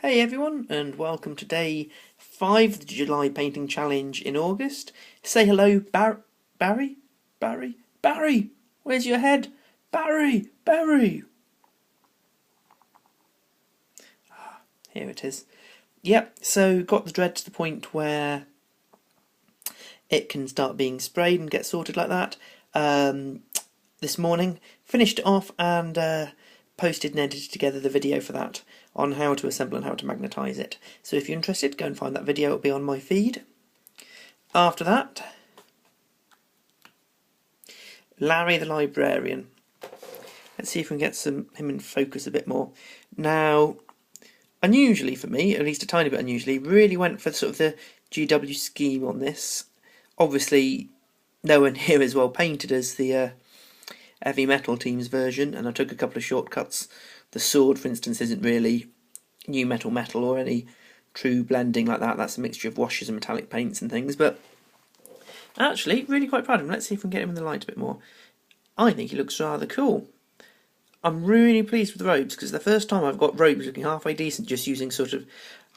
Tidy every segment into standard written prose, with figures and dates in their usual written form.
Hey everyone, and welcome to day 5 of the July Painting Challenge in August. Say hello, Barry? Barry? Barry! Where's your head? Barry! Barry! Here it is. Yep, so got the dread to the point where it can start being sprayed and get sorted like that. This morning, finished it off and posted and edited together the video for that on how to assemble and how to magnetise it. So if you're interested, go and find that video, it'll be on my feed. After that, Larry the Librarian. Let's see if we can get him in focus a bit more. Now, unusually for me, at least a tiny bit unusually, really went for sort of the GW scheme on this. Obviously, nowhere near as well painted as the Heavy Metal Team's version, and I took a couple of shortcuts. The sword, for instance, isn't really new metal or any true blending like that. That's a mixture of washes and metallic paints and things, but actually, really quite proud of him. Let's see if we can get him in the light a bit more. I think he looks rather cool. I'm really pleased with the robes, because the first time I've got robes looking halfway decent just using sort of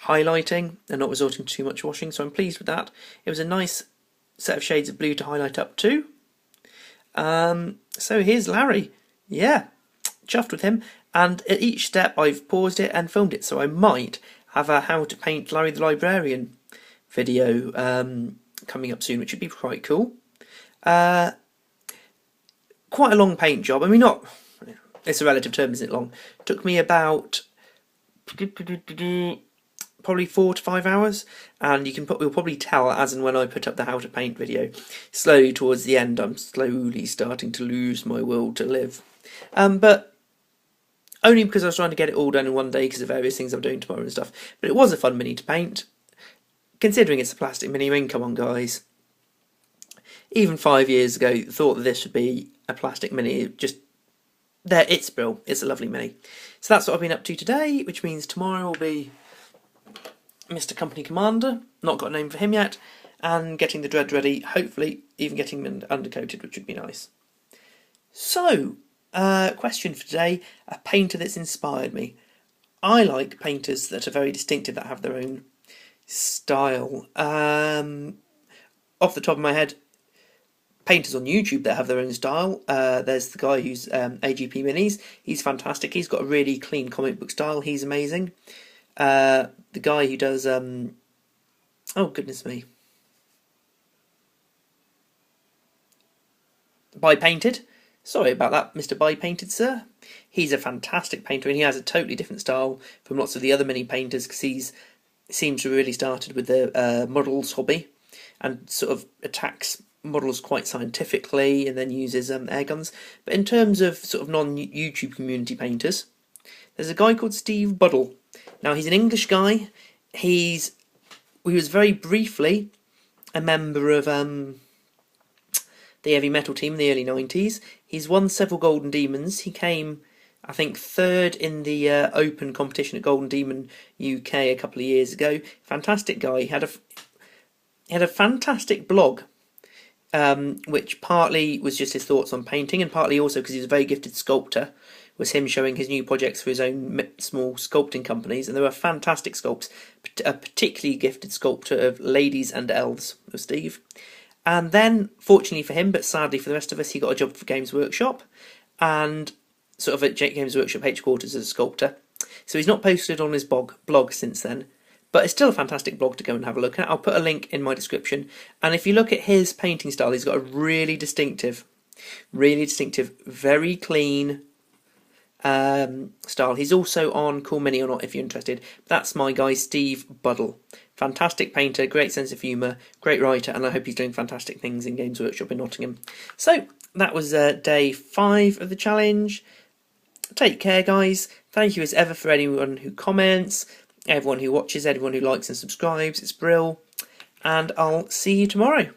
highlighting and not resorting to too much washing, so I'm pleased with that. It was a nice set of shades of blue to highlight up to. So here's Larry. Yeah, chuffed with him, and at each step I've paused it and filmed it, so I might have a how to paint Larry the Librarian video coming up soon, which would be quite cool. Quite a long paint job. I mean, it's a relative term, isn't it, long? It took me about probably 4 to 5 hours, and you'll probably tell as and when I put up the how to paint video. Slowly towards the end, I'm slowly starting to lose my will to live. But only because I was trying to get it all done in one day because of various things I'm doing tomorrow and stuff. But it was a fun mini to paint. Considering it's a plastic mini, I mean, come on guys. Even 5 years ago, thought that this would be a plastic mini. It's brill. It's a lovely mini. So that's what I've been up to today, which means tomorrow will be Mr. Company Commander. Not got a name for him yet. And getting the dread ready, hopefully even getting him undercoated, which would be nice. So, question for today, a painter that's inspired me. I like painters that are very distinctive, that have their own style. Off the top of my head, painters on YouTube that have their own style. There's the guy who's AGP Minis. He's fantastic. He's got a really clean comic book style. He's amazing. The guy who does oh goodness me, By Painted. Sorry about that, Mr. By Painted, sir. He's a fantastic painter, and he has a totally different style from lots of the other mini painters, because he seems to have really started with the models hobby and sort of attacks models quite scientifically and then uses air guns. But in terms of sort of non-YouTube community painters, there's a guy called Steve Buddle. Now, he's an English guy. He was very briefly a member of the Heavy Metal Team in the early 90s. He's won several Golden Demons. He came, I think, 3rd in the open competition at Golden Demon UK a couple of years ago. Fantastic guy. He had a fantastic blog, which partly was just his thoughts on painting, and partly also because he's a very gifted sculptor, was him showing his new projects for his own small sculpting companies, and there were fantastic sculpts. A particularly gifted sculptor of ladies and elves was Steve. And then, fortunately for him, but sadly for the rest of us, he got a job for Games Workshop, and sort of at Games Workshop headquarters as a sculptor. So he's not posted on his blog since then, but it's still a fantastic blog to go and have a look at. I'll put a link in my description. And if you look at his painting style, he's got a really distinctive, very clean style. He's also on Cool Mini or Not if you're interested. That's my guy Steve Buddle. Fantastic painter, great sense of humour, great writer, and I hope he's doing fantastic things in Games Workshop in Nottingham. So, that was day 5 of the challenge. Take care, guys. Thank you as ever for anyone who comments, everyone who watches, everyone who likes and subscribes. It's brill. And I'll see you tomorrow.